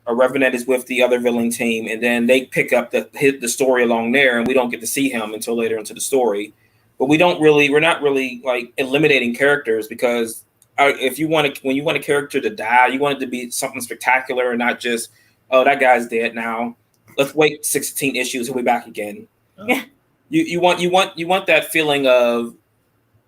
a Revenant is with the other villain team, and then they pick up the story along there, and we don't get to see him until later into the story. But we're not really like eliminating characters, because when you want a character to die, you want it to be something spectacular and not just, oh, that guy's dead now. Let's wait 16 issues, he'll be back again. Yeah. You want that feeling of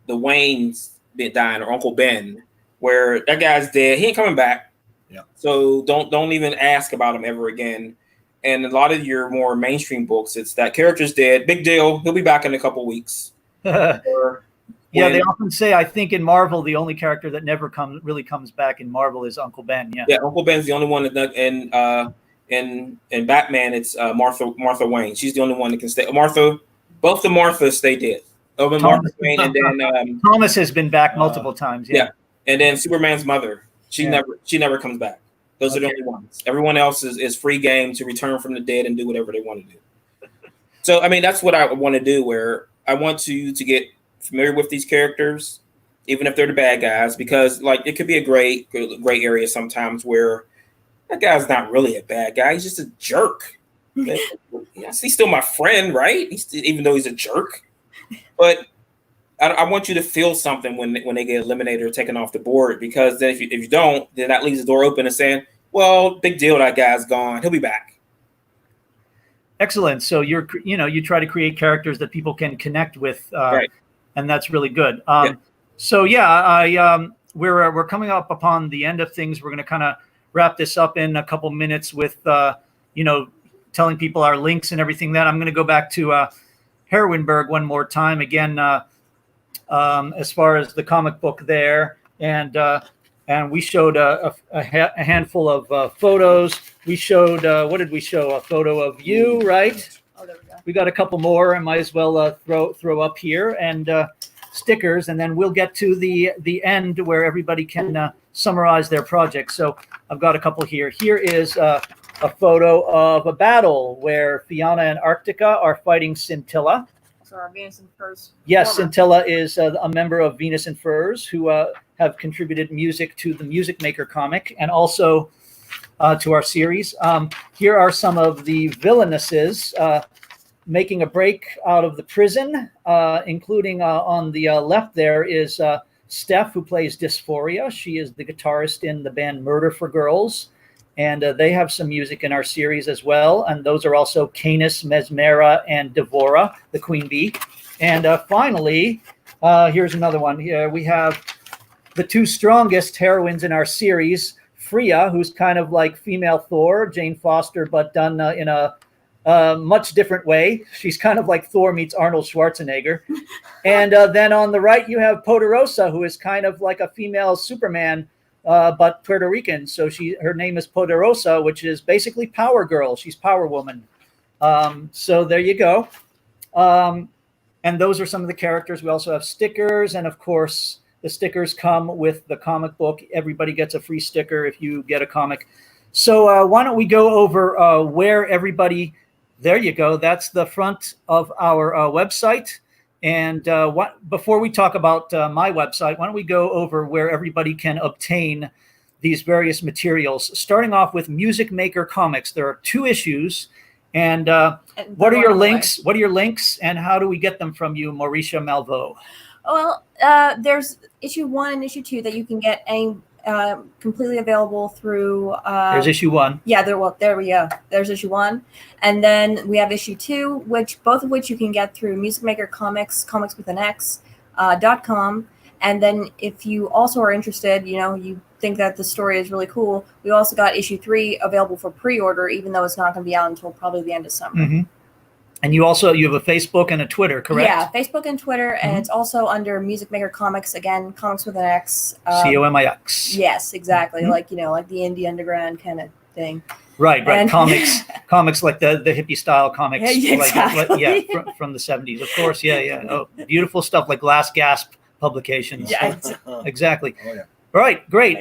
the Waynes dying, or Uncle Ben, where that guy's dead, he ain't coming back. Yeah. So don't even ask about him ever again. And a lot of your more mainstream books, it's that character's dead, big deal, he'll be back in a couple weeks. Yeah, they often say, I think in Marvel, the only character that never really comes back in Marvel is Uncle Ben. Yeah, Uncle Ben's the only one that, in Batman, it's Martha Wayne. She's the only one that can stay. Both the Marthas stay dead. Martha Wayne, and then Thomas has been back multiple times. Yeah, and then Superman's mother. She never comes back. Those are the only ones. Everyone else is free game to return from the dead and do whatever they want to do. So, I mean, that's what I want to do, where I want you to get familiar with these characters, even if they're the bad guys, because like it could be a gray area sometimes where that guy's not really a bad guy. He's just a jerk. Yes, he's still my friend, right? Even though he's a jerk. But I want you to feel something when they get eliminated or taken off the board, because then if you don't, then that leaves the door open and saying, well, big deal, that guy's gone. He'll be back. Excellent. So you try to create characters that people can connect with, right. And that's really good. So we're coming up upon the end of things. We're going to kind of wrap this up in a couple minutes with telling people our links and everything. Then I'm going to go back to Heroineburgh one more time again, as far as the comic book there, and we showed a handful of photos. We showed what did we show? A photo of you, right? Oh, there we go. We got a couple more. I might as well throw up here, and stickers, and then we'll get to the end where everybody can summarize their project. So I've got a couple here. Here is a photo of a battle where Fiona and Arctica are fighting Scintilla. So our Venus and Furs. Yes, Scintilla is a member of Venus and Furs, who have contributed music to the Music Maker comic and also to our series. Here are some of the villainesses making a break out of the prison, including on the left there is Steph, who plays Dysphoria. She is the guitarist in the band Murder for Girls, and they have some music in our series as well. And those are also Canis, Mesmera, and Devora, the queen bee. And finally, here's another one. Here we have the two strongest heroines in our series, Freya, who's kind of like female Thor, Jane Foster, but done in a much different way. She's kind of like Thor meets Arnold Schwarzenegger. And then on the right, you have Poderosa, who is kind of like a female Superman, but Puerto Rican. So her name is Poderosa, which is basically Power Girl. She's Power Woman. So there you go. And those are some of the characters. We also have stickers, and of course, the stickers come with the comic book. Everybody gets a free sticker if you get a comic. So why don't we go over where everybody? There you go. That's the front of our website. And before we talk about my website, why don't we go over where everybody can obtain these various materials? Starting off with Music Maker Comix. There are 2 issues. And what are your links? What are your links, and how do we get them from you, Mauricia Malveaux? Well, there's issue 1 and issue 2 that you can get any completely available through. There's issue 1. Yeah, there we go. There's issue 1, and then we have issue 2, both of which you can get through Music Maker Comix, Comix with an X, .com. And then if you also are interested, you think that the story is really cool, we also got issue 3 available for pre-order, even though it's not going to be out until probably the end of summer. Mm-hmm. And you have a Facebook and a Twitter, correct? Yeah, Facebook and Twitter, and it's also under Music Maker Comix, again, Comix with an X. Comix. Yes, exactly. Like the indie underground kind of thing. Right. And comics like the hippie style comics. Yeah, exactly. From the 70s, of course. Yeah. Oh, beautiful stuff like Last Gasp publications. Yeah, exactly. Oh, yeah. All right, great.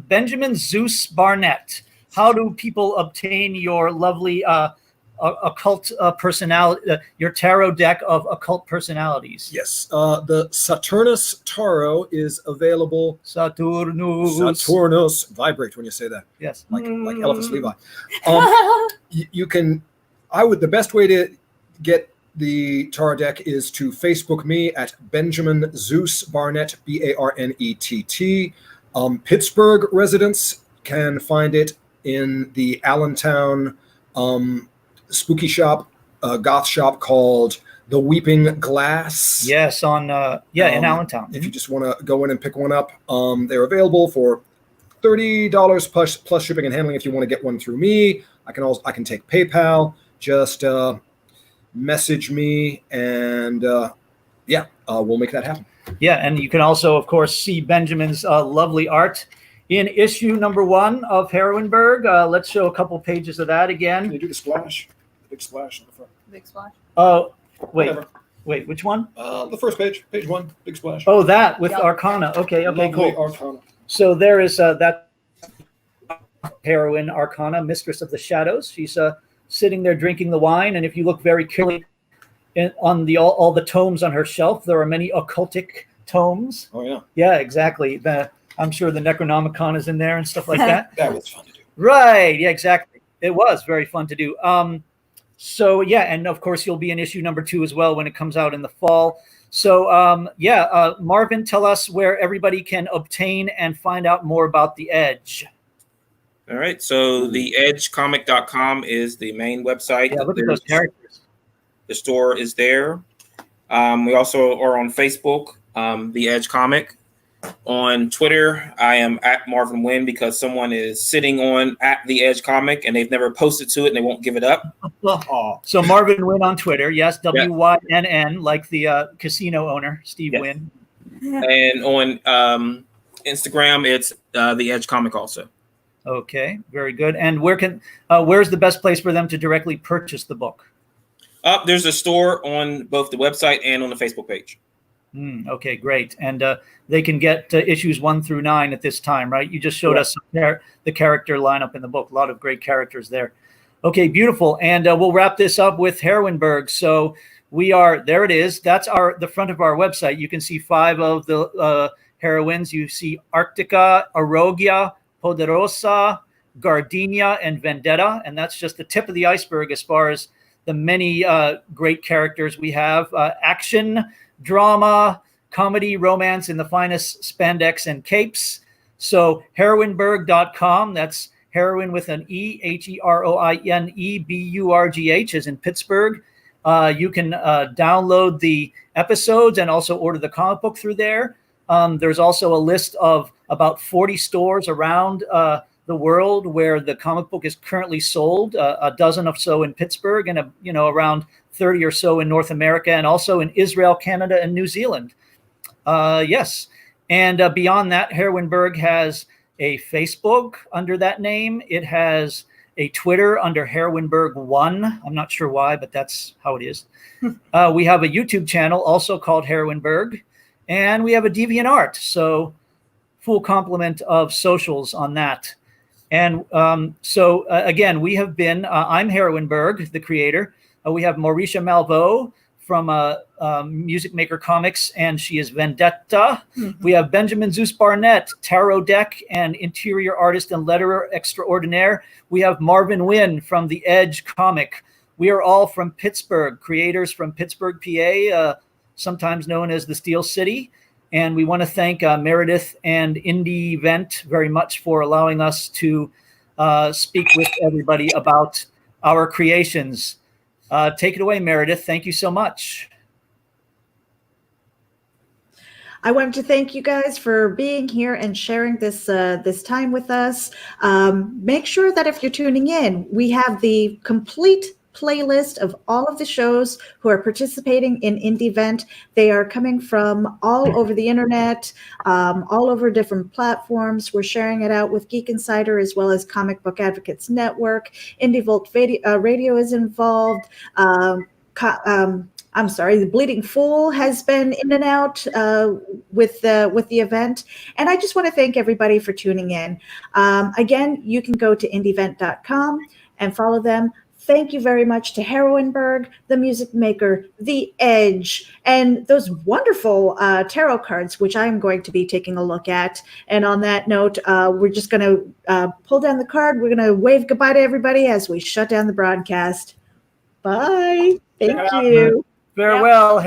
Benjamin Zeus Barnet. How do people obtain your lovely occult personality, your tarot deck of occult personalities? Yes, the Saturnus Tarot is available. Saturnus. Vibrate when you say that. Yes. Like Elvis Levi. You can. The best way to get the tarot deck is to Facebook me at Benjamin Zeus Barnett, Barnett. Pittsburgh residents can find it in the Allentown spooky shop, goth shop called The Weeping Glass. Yes, in Allentown. If you just want to go in and pick one up, they're available for $30 plus shipping and handling. If you want to get one through me, I can take PayPal. Just message me, and we'll make that happen. Yeah, and you can also, of course, see Benjamin's lovely art in issue number 1 of Heroineburgh. Let's show a couple pages of that again. Can you do the splash? The big splash on the front. Big splash. Oh, wait. Whatever. Wait, which one? The first page, page 1, big splash. Oh, that with Yep. Arcana. Okay, Lovely cool. Arcana. So there is that heroine Arcana, Mistress of the Shadows. She's sitting there drinking the wine, and if you look very carefully on all the tomes on her shelf, there are many occultic tomes. Oh yeah. Yeah, exactly. I'm sure the Necronomicon is in there and stuff like that. That was fun to do. Right. Yeah, exactly. It was very fun to do. So yeah, and of course you'll be in issue number 2 as well when it comes out in the fall. So Marvin, tell us where everybody can obtain and find out more about The Edge. All right. So theedgecomic.com is the main website. Yeah, look at those characters. The store is there. We also are on Facebook, The Edge Comic. On Twitter, I am at Marvin Wynn because someone is sitting on at The Edge Comic and they've never posted to it and they won't give it up. So Marvin Wynn on Twitter, yes, WYNN, like the casino owner, Steve Wynn. And on Instagram, it's The Edge Comic also. Okay, very good. And where's the best place for them to directly purchase the book? There's a store on both the website and on the Facebook page. Okay, great. And they can get issues 1 through 9 at this time, right? You just showed us the character lineup in the book. A lot of great characters there. Okay, beautiful. And we'll wrap this up with Heroineburgh. So there it is. That's the front of our website. You can see 5 of the heroines. You see Arctica, Arogia, Poderosa, Gardenia, and Vendetta. And that's just the tip of the iceberg as far as the many great characters we have. Action, drama, comedy, romance in the finest spandex and capes. So heroineburgh.com. That's heroin with an E, Heroineburgh, as in Pittsburgh. You can download the episodes and also order the comic book through there. There's also a list of about 40 stores around the world where the comic book is currently sold, a dozen or so in Pittsburgh and around 30 or so in North America, and also in Israel, Canada, and New Zealand. Yes. And beyond that, Heroineburgh has a Facebook under that name. It has a Twitter under Heroineburgh1. I'm not sure why, but that's how it is. We have a YouTube channel also called Heroineburgh, and we have a DeviantArt. So full complement of socials on that. And again, we have been, I'm Heroineburgh, the creator. We have Mauricia Malveaux from Music Maker Comix, and she is Vendetta. Mm-hmm. We have Benjamin Zeus Barnet, tarot deck and interior artist and letterer extraordinaire. We have Marvin Wynn from The Edge comic. We are all from Pittsburgh, creators from Pittsburgh, PA, sometimes known as the Steel City. And we want to thank Meredith and Indie Event very much for allowing us to speak with everybody about our creations. Take it away, Meredith. Thank you so much. I wanted to thank you guys for being here and sharing this this time with us. Make sure that if you're tuning in, we have the complete playlist of all of the shows who are participating in Indie Event. They are coming from all over the internet, all over different platforms. We're sharing it out with Geek Insider as well as Comic Book Advocates Network. Indie Volt Radio is involved. I'm sorry, the Bleeding Fool has been in and out with the event. And I just want to thank everybody for tuning in. Again, you can go to indieevent.com and follow them. Thank you very much to Heroineburgh, the Music Maker, The Edge, and those wonderful tarot cards, which I'm going to be taking a look at. And on that note, we're just going to pull down the card. We're going to wave goodbye to everybody as we shut down the broadcast. Bye. Thank you. Farewell, Heroin.